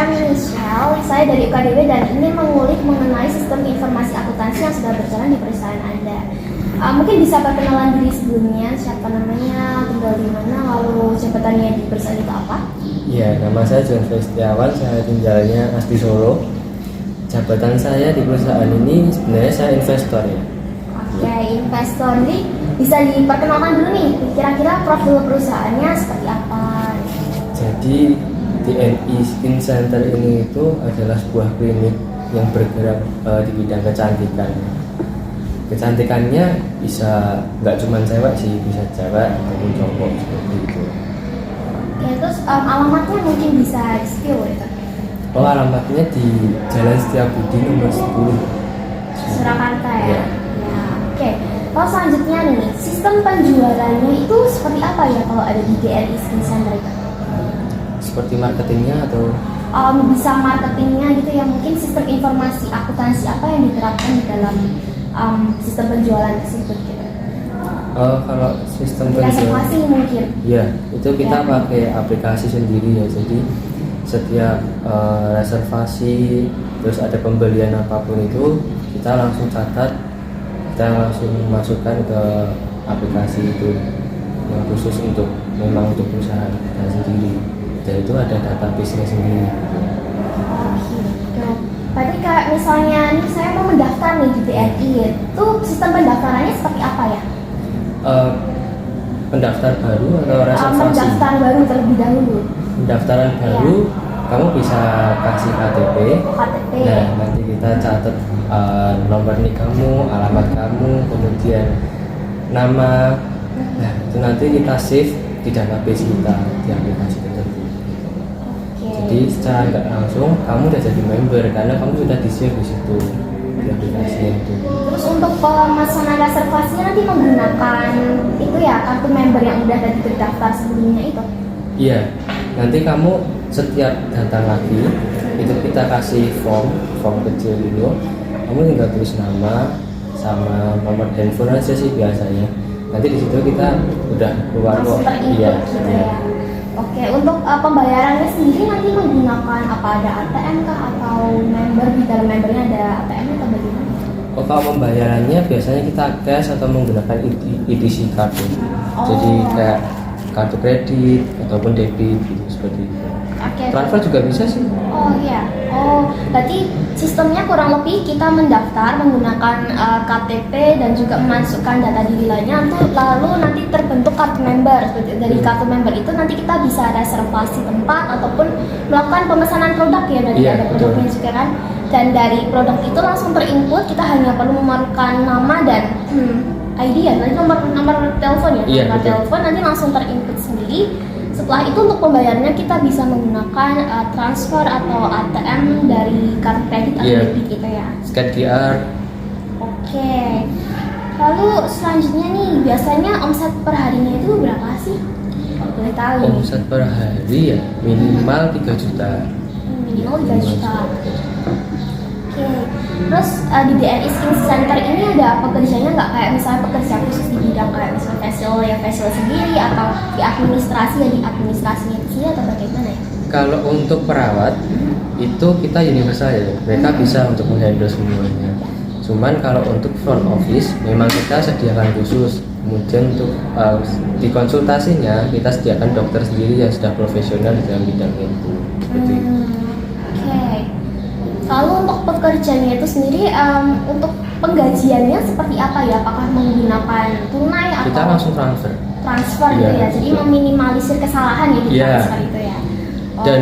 I'm Michelle, saya dari UKDW dan ingin mengulik mengenai sistem informasi akuntansi yang sudah berjalan di perusahaan Anda. Mungkin bisa perkenalan diri sebelumnya, siapa namanya, tinggal di mana, lalu jabatannya di perusahaan itu apa? Ya, nama saya John Festiawan, saya tinggalnya asli Solo. Jabatan saya di perusahaan ini sebenarnya saya investor ya. Oke, investor ini bisa diperkenalkan dulu nih, kira-kira profil perusahaannya seperti apa? Jadi DNI Skin Center ini itu adalah sebuah klinik yang bergerak di bidang kecantikan. Kecantikannya bisa nggak cuma cewek sih, bisa cewek ataupun cowok seperti itu. Oke, terus alamatnya mungkin bisa di-spill gitu. Oh, alamatnya di Jalan Setiabudi nomor 10 Surakarta ya? Ya. Ya, oke. Kalau selanjutnya nih, sistem penjualannya itu seperti apa ya kalau ada di DNI Skin Center itu? Seperti marketingnya atau Bisa marketingnya gitu ya, mungkin sistem informasi akuntansi apa yang diterapkan di dalam sistem penjualan tersebut gitu. kalau sistem penjualan Reservasi mungkin. ya, itu kita Ya. pakai aplikasi sendiri ya. Jadi setiap reservasi terus ada pembelian apapun itu kita langsung catat, kita langsung masukkan ke aplikasi itu yang khusus untuk memang untuk perusahaan kita sendiri. Dan itu ada database-nya sendiri. Oh gitu. Berarti kayak misalnya nih saya mau mendaftar nih di BNI, itu sistem pendaftarannya seperti apa ya? Pendaftar baru atau reservasi? Mendaftar baru terlebih dahulu. Pendaftaran baru kamu bisa kasih KTP. KTP. Nah, nanti kita catat nomor nik kamu, alamat kamu, kemudian nama. Nah, itu nanti kita save di database kita di aplikasi tertentu. Jadi secara nggak langsung kamu udah jadi member karena kamu sudah di save di situ di aplikasi itu. Terus untuk pemesanan reservasinya nanti menggunakan itu ya kartu member yang udah tadi terdaftar sebelumnya itu. Iya, nanti kamu setiap datang lagi itu kita kasih form kecil itu, kamu tinggal tulis nama sama nomor handphone aja sih biasanya. Nanti di situ kita udah keluar Langsung terinput iya, gitu iya. ya. Oke, untuk pembayarannya sendiri nanti menggunakan apa, ada ATM kah atau member di dalam membernya ada ATM atau bagaimana? Oh, kalau pembayarannya biasanya kita cash atau menggunakan EDC kartu. Jadi kayak kartu kredit ataupun debit gitu seperti itu. Oke. Transfer juga bisa sih. Oh iya. Oh, berarti sistemnya kurang lebih kita mendaftar menggunakan KTP dan juga memasukkan data diri lainnya, lalu nanti terbentuk kartu member. Dari kartu member itu nanti kita bisa reservasi tempat ataupun melakukan pemesanan produk ya, dari Iya, ada produknya juga kan. Dan dari produk itu langsung terinput, kita hanya perlu memerlukan nama dan ID ya, nanti nomor telepon ya, Iya, nomor betul. telepon nanti langsung terinput sendiri. Setelah itu untuk pembayarannya kita bisa menggunakan transfer atau ATM dari kartu kredit atau Iya. debit gitu ya. Scan QR. Oke. Lalu selanjutnya nih, biasanya omset per harinya itu berapa sih? Kalau boleh tahu nih. Omset per hari ya minimal 3 juta. Minimal 3 juta. Oke. Terus di DNI Skin Center ini ada pekerjanya nggak, kayak misalnya pekerja khusus di bidang kayak misalnya facial ya facial sendiri, atau di administrasi ya di administrasinya itu sendiri, atau bagaimana ya? Kalau untuk perawat itu kita universal ya, mereka bisa untuk menghandle semuanya. Cuman kalau untuk front office memang kita sediakan khusus. Kemudian untuk di konsultasinya kita sediakan dokter sendiri yang sudah profesional di dalam bidang itu. Seperti itu. Oke. Lalu untuk pekerjanya itu sendiri, untuk penggajiannya seperti apa ya? Apakah menggunakan tunai atau Kita langsung transfer. transfer gitu Iya, ya? Jadi betul. meminimalisir kesalahan ya di Iya. transfer itu ya? Dan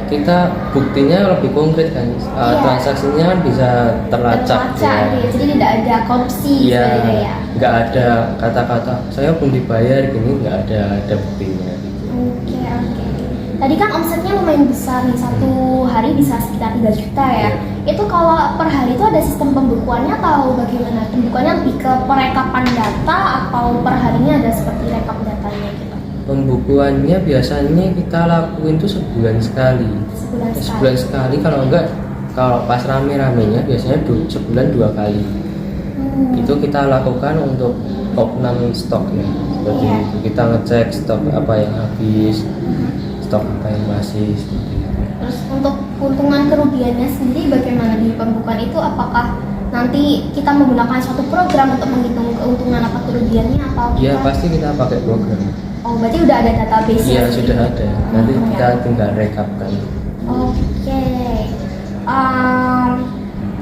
kita buktinya lebih konkret kan, Iya. transaksinya kan bisa terlacak gitu ya. Jadi tidak ada korupsi Iya, gitu ya? nggak ada kata-kata saya belum dibayar gini, nggak ada buktinya gitu. Oke. Tadi kan omsetnya lumayan besar nih, satu hari bisa sekitar 3 juta ya. Itu kalau per hari itu ada sistem pembukuannya atau bagaimana? Pembukuannya lebih ke perekapan data atau per harinya ada seperti rekap datanya gitu? Pembukuannya biasanya kita lakuin tuh sebulan sekali. Sebulan Sekali, kalau enggak, kalau pas rame-ramenya biasanya sebulan 2 kali. Itu kita lakukan untuk opnam stok ya, seperti Iya. itu. Kita ngecek stok apa yang habis, stok apa yang masih, seperti itu. Terus untuk keuntungan kerugiannya sendiri bagaimana di pembukuan itu? Apakah nanti kita menggunakan suatu program untuk menghitung keuntungan apa kerugiannya atau Iya, kita... pasti kita pakai program. Oh, berarti udah ada database-nya? Iya, sendiri? sudah ada. Nanti Oh, kita ya. tinggal rekapkan. Oke.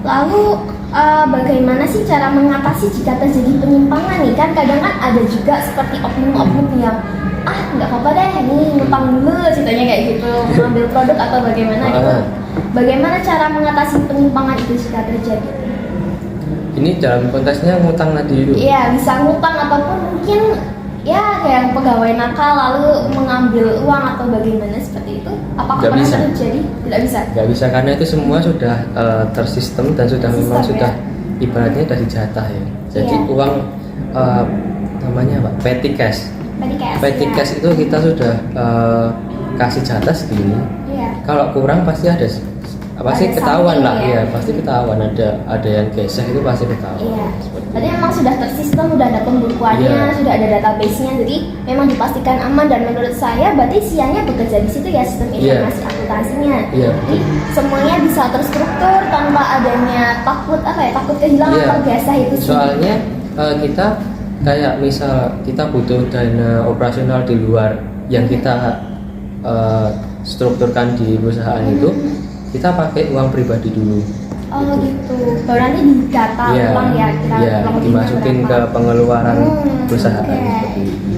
Lalu bagaimana sih cara mengatasi jika terjadi penyimpangan nih? Kan kadang kan ada juga seperti oknum-oknum yang nggak apa-apa deh, ini ngutang dulu ceritanya kayak gitu, mengambil produk atau bagaimana gitu. Bagaimana cara mengatasi penyimpangan itu jika terjadi? Ini dalam konteksnya ngutang tadi itu. Iya, bisa ngutang ataupun mungkin ya kayak pegawai nakal lalu mengambil uang atau bagaimana seperti itu. Apakah Nggak pernah bisa. terjadi? Tidak bisa. Nggak bisa karena itu semua sudah tersistem dan sudah memang Sistem, sudah ya? ibaratnya sudah dijatah ya. Jadi Iya. uang namanya apa? Petty cash. Petty ya. cash itu kita sudah kasih jatah segini. Iya. Kalau kurang pasti ada pasti Ada ketahuan something, lah ya? ya, pasti ketahuan ada yang gesek itu pasti ketahuan. Iya. Seperti Tadi itu. memang sudah tersistem, sudah ada pembukuannya, Iya. sudah ada database-nya, jadi memang dipastikan aman dan menurut saya berarti sianya bekerja di situ ya sistem Iya. informasi akuntansinya. Iya. Jadi semuanya bisa terstruktur tanpa adanya takut takut kehilangan Iya. atau biasa itu sih. Soalnya kita kayak misal kita butuh dana operasional di luar yang kita strukturkan di perusahaan itu, kita pakai uang pribadi dulu. Oh gitu. Baru nanti didata Iya, ulang ya kita iya, kurang lebihnya dimasukin ke berapa. pengeluaran perusahaan Oke. seperti itu.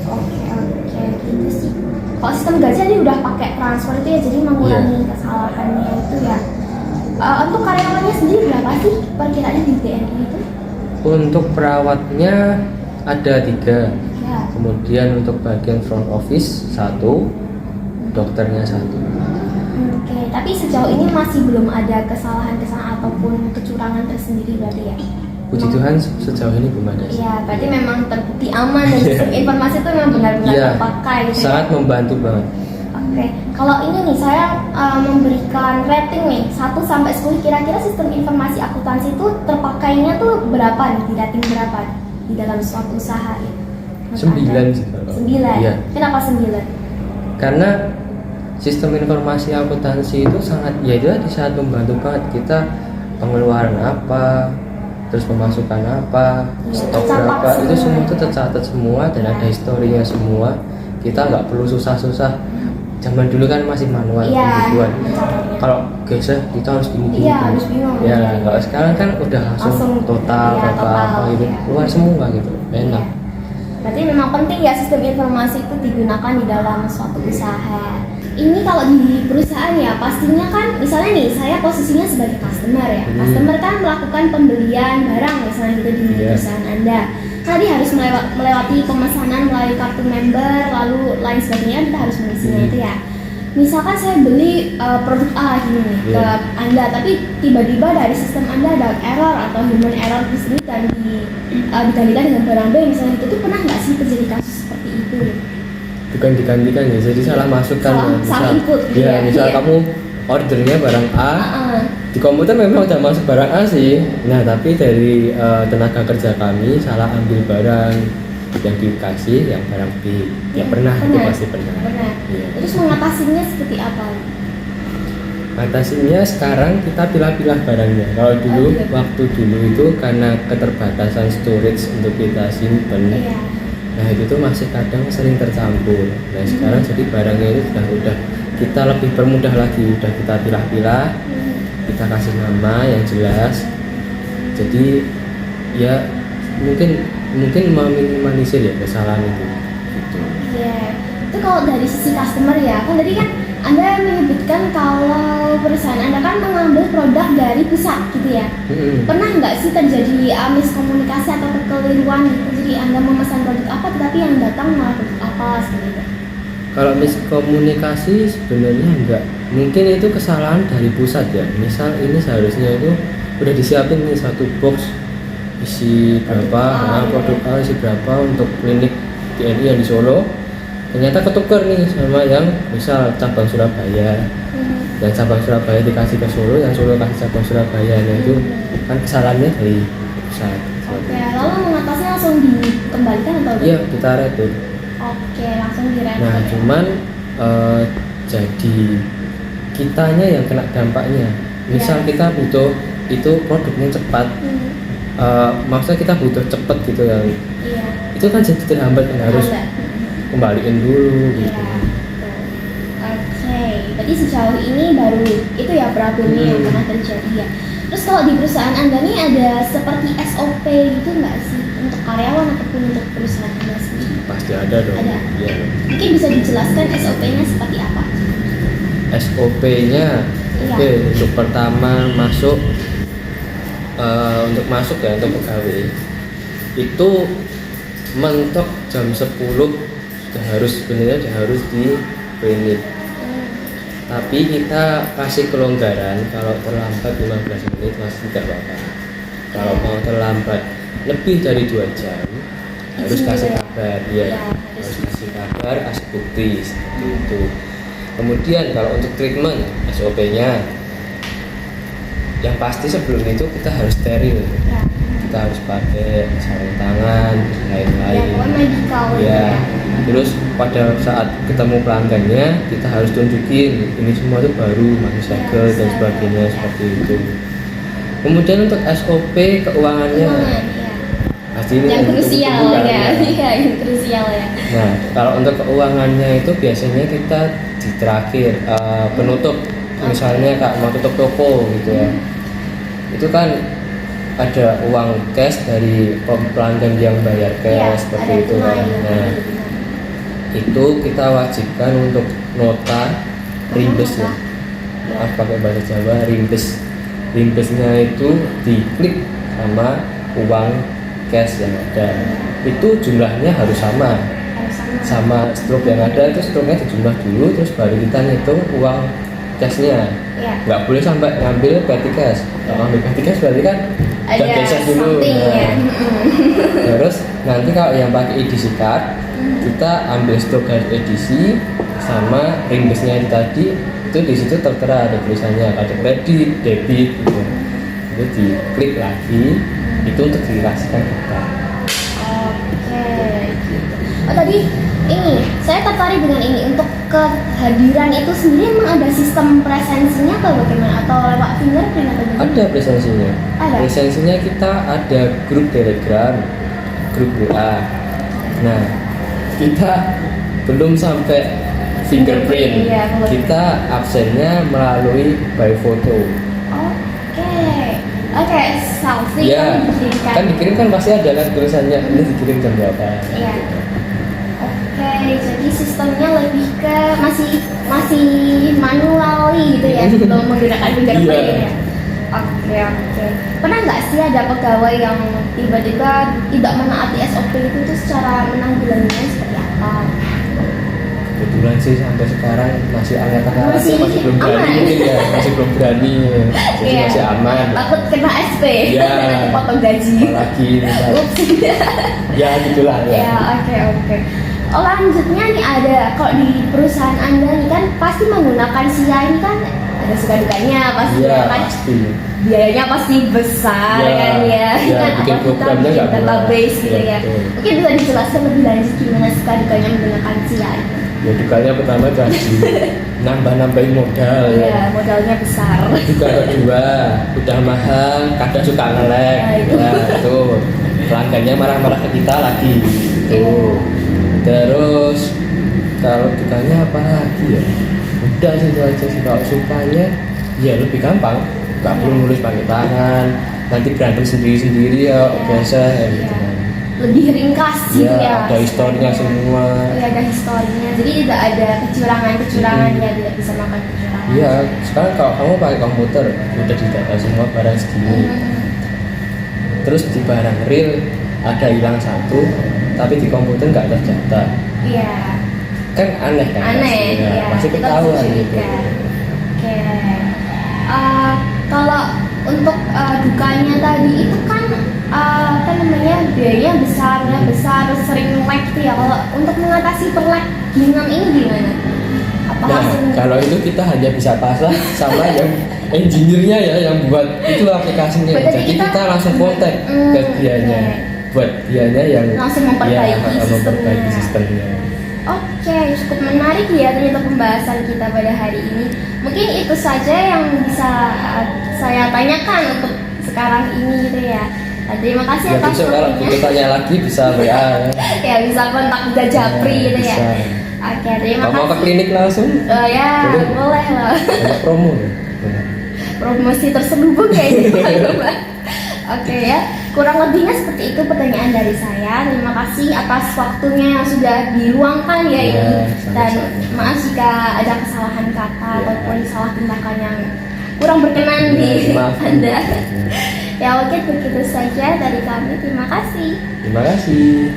Oke, gitu sih. Kalau sistem gaji tadi udah pakai transfer itu ya, jadi mengurangi Iya. kesalahannya itu ya. Untuk karyawannya sendiri berapa sih perkiraannya di BNI itu? Untuk perawatnya ada 3. Ya. Kemudian untuk bagian front office 1, dokternya 1. Oke, tapi sejauh ini masih belum ada kesalahan-kesalahan ataupun kecurangan tersendiri berarti ya? Puji Tuhan sejauh ini belum ada. Iya, berarti memang terbukti aman dan sistem informasi itu memang benar-benar Iya, terpakai gitu ya? sangat membantu banget. Oke, kalau ini nih saya memberikan rating nih 1 sampai 10 kira-kira sistem informasi akuntansi itu terpakainya tuh berapa nih? Di rating berapa di dalam suatu usaha ya? 9 sih kalau. 9. Iya. Kenapa 9? Karena sistem informasi akuntansi itu sangat ya itu tadi sangat membantu banget kita pengeluaran apa, terus pemasukan apa, Iya, stok tercatat berapa, itu semua. semua itu tercatat semua dan ada historinya semua. Kita nggak perlu susah-susah. Zaman dulu kan masih manual Iya, pembukuan. mencatatnya. Kalau gesek kita harus gini-gini. Iya, harus bingung. Ya, Iya. kalau sekarang kan udah langsung total iya, berapa total, apa gitu, iya. keluar semua gitu, enak. Iya. Berarti memang penting ya sistem informasi itu digunakan di dalam suatu usaha. Ini kalau di perusahaan ya pastinya kan misalnya nih saya posisinya sebagai customer ya. Customer kan melakukan pembelian barang misalnya gitu di Iya. perusahaan Anda. Tadi harus melewati pemesanan melalui kartu member lalu lain sebagainya kita harus mengisinya itu ya. Misalkan saya beli produk A gini nih ke Iya. Anda, tapi tiba-tiba dari sistem Anda ada error atau human error di sini dan digantikan dengan barang B misalnya itu tuh pernah nggak sih terjadi kasus seperti itu? Bukan digantikan ya, jadi salah masukkan Salah- ya. salah input, ya, iya. misal Iya. kamu ordernya barang A, Heeh. di komputer memang udah masuk barang A sih. Nah, tapi dari tenaga kerja kami salah ambil barang yang dikasih yang barang B. Ya pernah, itu pasti pernah. Pernah. Iya. Terus mengatasinya seperti apa? Atasinya sekarang kita pilah-pilah barangnya. Kalau dulu, iya. waktu dulu itu karena keterbatasan storage untuk kita simpen, Iya. nah itu tuh masih kadang sering tercampur. Nah sekarang jadi barangnya itu udah kita lebih permudah lagi, udah kita pilah-pilah, kita kasih nama yang jelas. Jadi ya mungkin meminimalisir ya kesalahan itu. Gitu. Iya. Itu kalau dari sisi customer ya, kan tadi kan Anda menyebutkan kalau perusahaan Anda kan mengambil produk dari pusat gitu ya. Pernah nggak sih terjadi miskomunikasi atau kekeliruan gitu? Jadi Anda memesan produk apa tetapi yang datang malah produk apa seperti itu? Kalau miskomunikasi sebenarnya enggak, mungkin itu kesalahan dari pusat ya. Misal ini seharusnya itu udah disiapin nih satu box isi berapa, produk A isi berapa untuk klinik TNI yang di Solo. Ternyata ketukar nih sama yang misal cabang Surabaya. Yang cabang Surabaya dikasih ke Solo, yang Solo kasih cabang Surabaya. Nah itu kan kesalahannya dari pusat. Oke, lalu mengatasinya langsung dikembalikan atau? Iya, kita retur. Oke, langsung direspon. Nah cuman jadi kitanya yang kena dampaknya. Misal kita butuh itu produknya cepat, maksudnya kita butuh cepet gitu kan, Iya. itu kan jadi terhambat kan, harus kembaliin dulu gitu. Iya. Oke, berarti sejauh ini baru itu ya problemnya yang pernah terjadi ya. Terus kalau di perusahaan Anda nih ada seperti SOP gitu nggak sih untuk karyawan ataupun untuk perusahaan Anda sendiri? Pasti ada dong. Ada. Iya. Mungkin bisa dijelaskan SOP-nya seperti apa? SOP-nya, Iya. oke, untuk pertama masuk, untuk masuk ya untuk pegawai itu mentok jam 10 sudah harus, sebenarnya sudah harus di klinik. Tapi kita kasih kelonggaran, kalau terlambat 15 menit masih tidak apa-apa. Kalau mau terlambat lebih dari 2 jam harus kasih kabar, ya, harus kasih kabar, kasih bukti seperti itu. Kemudian kalau untuk treatment SOP-nya, yang pasti sebelum itu kita harus steril, Ya. kita harus pakai sarung tangan, lain-lain. Ya, pokoknya medical Ya, terus pada saat ketemu pelanggannya kita harus tunjukin ini semua itu baru, masih segel dan sebagainya seperti itu. Kemudian untuk SOP keuangannya, ya. pasti ini Yang yang krusial ditunggu-tunggu ya, kan. iya yang krusial ya. Nah, kalau untuk keuangannya itu biasanya kita di terakhir penutup, misalnya Kak mau tutup toko gitu ya, itu kan ada uang cash dari pelanggan yang bayar Iya, cash seperti ada itu tunai kan. ya. Nah, itu kita wajibkan untuk nota rimbes ya. Maaf pakai bahasa Jawa, rimbes. Rimbesnya itu diklik sama uang cash yang ada. Itu jumlahnya harus sama. Sama stroke yang ada, itu stroke-nya dijumlah dulu, terus baru kita ngitung uang cashnya. Iya. Nggak boleh sampai ngambil petty cash. Kalau ngambil petty cash berarti kan udah Ada cash dulu. something ya. Terus nanti kalau yang pakai edisi card, kita ambil stroke dari edisi sama rimbesnya itu tadi, itu di situ tertera ada tulisannya kartu kredit, debit gitu. Itu diklik lagi, itu untuk dikasihkan kita. Oke, gitu. Oh tadi ini saya tertarik dengan ini untuk kehadiran itu sendiri, emang ada sistem presensinya atau bagaimana, atau lewat fingerprint atau bagaimana? Ada presensinya. Ada. Presensinya kita ada grup Telegram, grup WA. Nah, kita belum sampai fingerprint. Iya, belum. Kita absennya melalui by foto. Oke, selfie Ya, dikirimkan. kan dikirim kan pasti ada kan tulisannya ini dikirim jam berapa. Iya. Oke, jadi sistemnya lebih ke masih manually gitu ya, belum menggunakan fingerprint Iya. ya. Oke. Pernah nggak sih ada pegawai yang tiba-tiba tidak menaati SOP itu tuh secara menanggulanginya seperti apa? Kebetulan sih sampai sekarang masih angkatan Masih masih belum berani aman. mungkin ya, masih belum berani. Jadi Iya. masih aman. Takut kena SP, Iya. nanti potong gaji. Apalagi misal, Ups. ya gitulah ya. Ya, oke. Oh, lanjutnya nih ada, kalau di perusahaan Anda nih kan pasti menggunakan SIA ini kan ada suka dukanya pasti Iya, ya kan. pasti. Biayanya pasti besar Ya, kan ya. ya, Kan bikin apa kita programnya bikin nggak murah. database gitu Ya, ya. betul. Mungkin bisa dijelaskan lebih lanjut gimana suka dukanya menggunakan SIA ini. Ya dukanya pertama tadi nambah-nambahin modal Iya, ya. modalnya besar. Duka kedua udah mahal, kadang suka ngelek. Nah, itu. Ya, itu pelanggannya marah-marah ke kita lagi. Tuh. Terus kalau dukanya apa lagi ya? Udah sih itu aja sih. Kalau sukanya ya lebih gampang, nggak perlu nulis pakai tangan. Nanti berantem sendiri-sendiri ya biasa ya gitu kan. Lebih ringkas gitu ya. Ada historinya semua. Iya, ada historinya. Jadi tidak ada kecurangan ya, tidak bisa makan kecurangan. Iya, sekarang kalau kamu pakai komputer udah didata semua barang segini. Terus di barang real ada hilang satu, tapi di komputer nggak terdata. Iya. Kan aneh kan? Aneh, pastinya. ya. Masih Kita ketahuan harus gitu. curiga. Oke. Kalau untuk dukanya tadi itu kan apa namanya, biayanya besar, sering lag gitu ya. Kalau untuk mengatasi perlagingan ini gimana? Apa Nah, hasilnya? kalau itu kita hanya bisa pasrah sama yang engineer-nya ya yang buat itu aplikasinya. Berarti Jadi kita- kita langsung kontak ke dianya. oke. Buat dianya yang Langsung memperbaiki memperbaiki sistemnya. sistemnya. Oke, Oke, cukup menarik ya ternyata pembahasan kita pada hari ini. Mungkin itu saja yang bisa saya tanyakan untuk sekarang ini gitu ya. Nah, terima kasih Ya atas besok kalau waktunya. butuh tanya lagi bisa WA ya. Ya bisa kontak juga Japri gitu ya. Bisa. Oke, terima Kalau mau ke kasih. klinik langsung Ya, boleh lah. banyak promo ya. Promosi terselubung ya ini teman-teman. Oke ya, kurang lebihnya seperti itu pertanyaan dari saya. Terima kasih atas waktunya yang sudah diluangkan ya Ya, ini. Dan sama-sama. maaf jika ada kesalahan kata Ya. ataupun salah tindakan yang kurang berkenan Ya, di dimaafkan. Anda. Ya oke, begitu saja dari kami. Terima kasih. Terima kasih.